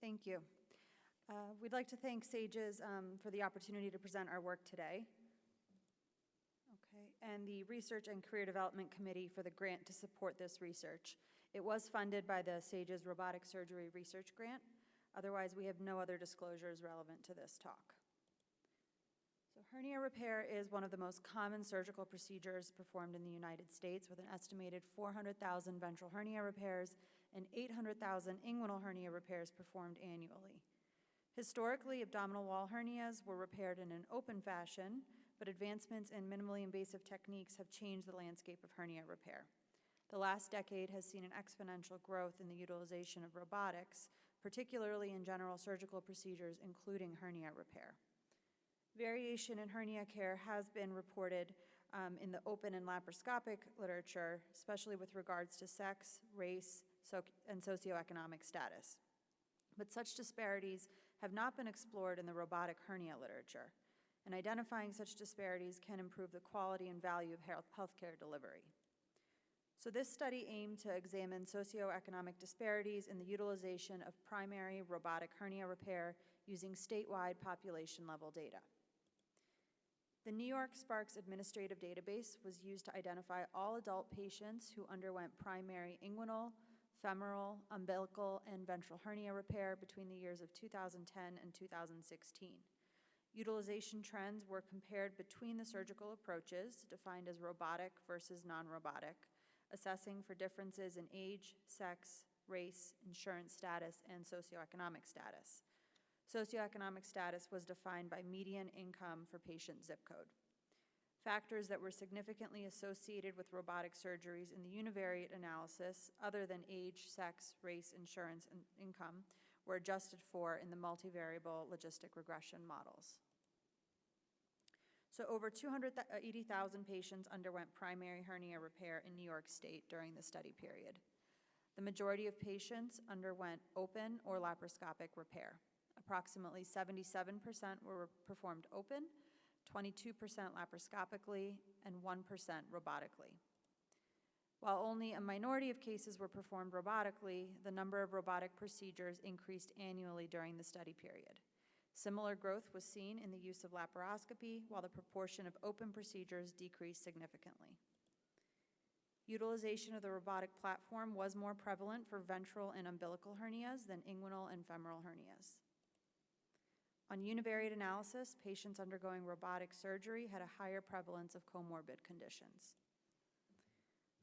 Thank you. We'd like to thank SAGES for the opportunity to present our work today. Okay, and the Research and Career Development Committee for the grant to support this research. It was funded by the SAGES Robotic Surgery Research Grant. Otherwise, we have no other disclosures relevant to this talk. So hernia repair is one of the most common surgical procedures performed in the United States, with an estimated 400,000 ventral hernia repairs and 800,000 inguinal hernia repairs performed annually. Historically, abdominal wall hernias were repaired in an open fashion, but advancements in minimally invasive techniques have changed the landscape of hernia repair. The last decade has seen an exponential growth in the utilization of robotics, particularly in general surgical procedures, including hernia repair. Variation in hernia care has been reported in the open and laparoscopic literature, especially with regards to sex, race, and socioeconomic status. But such disparities have not been explored in the robotic hernia literature, and identifying such disparities can improve the quality and value of healthcare delivery. So this study aimed to examine socioeconomic disparities in the utilization of primary robotic hernia repair using statewide population-level data. The New York Sparks Administrative Database was used to identify all adult patients who underwent primary inguinal, femoral, umbilical, and ventral hernia repair between the years of 2010 and 2016. Utilization trends were compared between the surgical approaches, defined as robotic versus non-robotic, assessing for differences in age, sex, race, insurance status, and socioeconomic status. Socioeconomic status was defined by median income for patient zip code. Factors that were significantly associated with robotic surgeries in the univariate analysis, other than age, sex, race, insurance, and income, were adjusted for in the multivariable logistic regression models. So over 280,000 patients underwent primary hernia repair in New York State during the study period. The majority of patients underwent open or laparoscopic repair. Approximately 77% were performed open, 22% laparoscopically, and 1% robotically. While only a minority of cases were performed robotically, the number of robotic procedures increased annually during the study period. Similar growth was seen in the use of laparoscopy, while the proportion of open procedures decreased significantly. Utilization of the robotic platform was more prevalent for ventral and umbilical hernias than inguinal and femoral hernias. On univariate analysis, patients undergoing robotic surgery had a higher prevalence of comorbid conditions.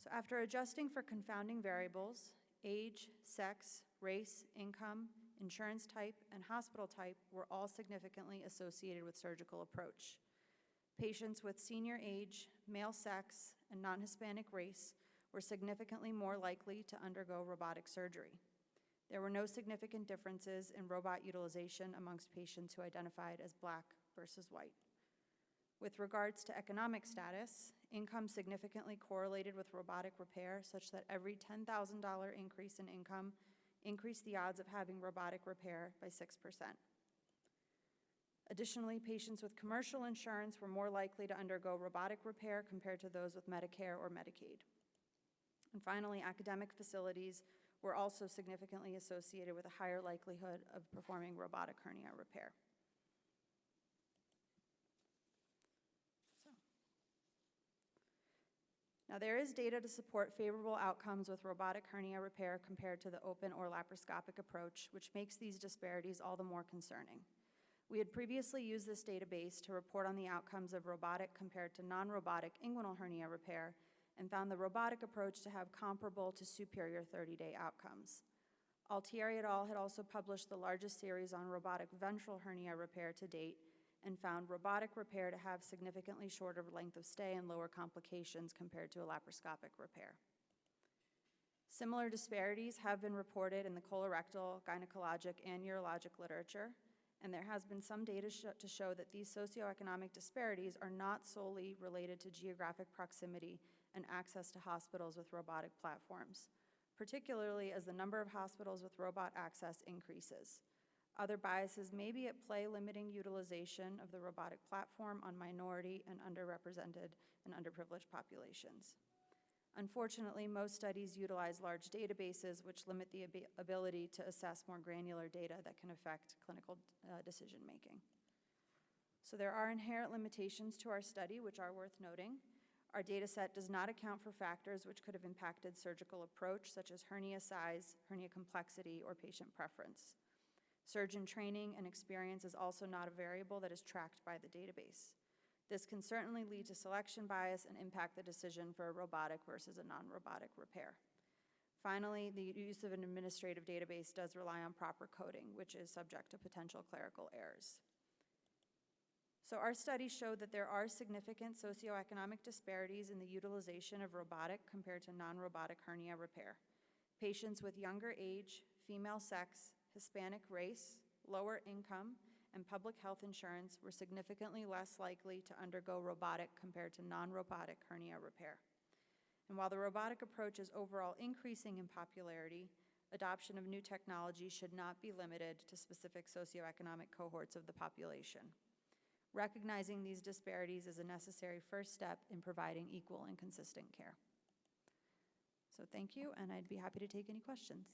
So after adjusting for confounding variables, age, sex, race, income, insurance type, and hospital type were all significantly associated with surgical approach. Patients with senior age, male sex, and non-Hispanic race were significantly more likely to undergo robotic surgery. There were no significant differences in robot utilization amongst patients who identified as Black versus white. With regards to economic status, income significantly correlated with robotic repair, such that every $10,000 increase in income increased the odds of having robotic repair by 6%. Additionally, patients with commercial insurance were more likely to undergo robotic repair compared to those with Medicare or Medicaid. And finally, academic facilities were also significantly associated with a higher likelihood of performing robotic hernia repair. Now, there is data to support favorable outcomes with robotic hernia repair compared to the open or laparoscopic approach, which makes these disparities all the more concerning. We had previously used this database to report on the outcomes of robotic compared to non-robotic inguinal hernia repair and found the robotic approach to have comparable to superior 30-day outcomes. Altieri et al. Had also published the largest series on robotic ventral hernia repair to date and found robotic repair to have significantly shorter length of stay and lower complications compared to a laparoscopic repair. Similar disparities have been reported in the colorectal, gynecologic, and urologic literature, and there has been some data to show that these socioeconomic disparities are not solely related to geographic proximity and access to hospitals with robotic platforms, particularly as the number of hospitals with robot access increases. Other biases may be at play limiting utilization of the robotic platform on minority and underrepresented and underprivileged populations. Unfortunately, most studies utilize large databases, which limit the ability to assess more granular data that can affect clinical decision-making. So there are inherent limitations to our study, which are worth noting. Our data set does not account for factors which could have impacted surgical approach, such as hernia size, hernia complexity, or patient preference. Surgeon training and experience is also not a variable that is tracked by the database. This can certainly lead to selection bias and impact the decision for a robotic versus a non-robotic repair. Finally, the use of an administrative database does rely on proper coding, which is subject to potential clerical errors. So our study showed that there are significant socioeconomic disparities in the utilization of robotic compared to non-robotic hernia repair. Patients with younger age, female sex, Hispanic race, lower income, and public health insurance were significantly less likely to undergo robotic compared to non-robotic hernia repair. And while the robotic approach is overall increasing in popularity, adoption of new technology should not be limited to specific socioeconomic cohorts of the population. Recognizing these disparities is a necessary first step in providing equal and consistent care. So thank you, and I'd be happy to take any questions.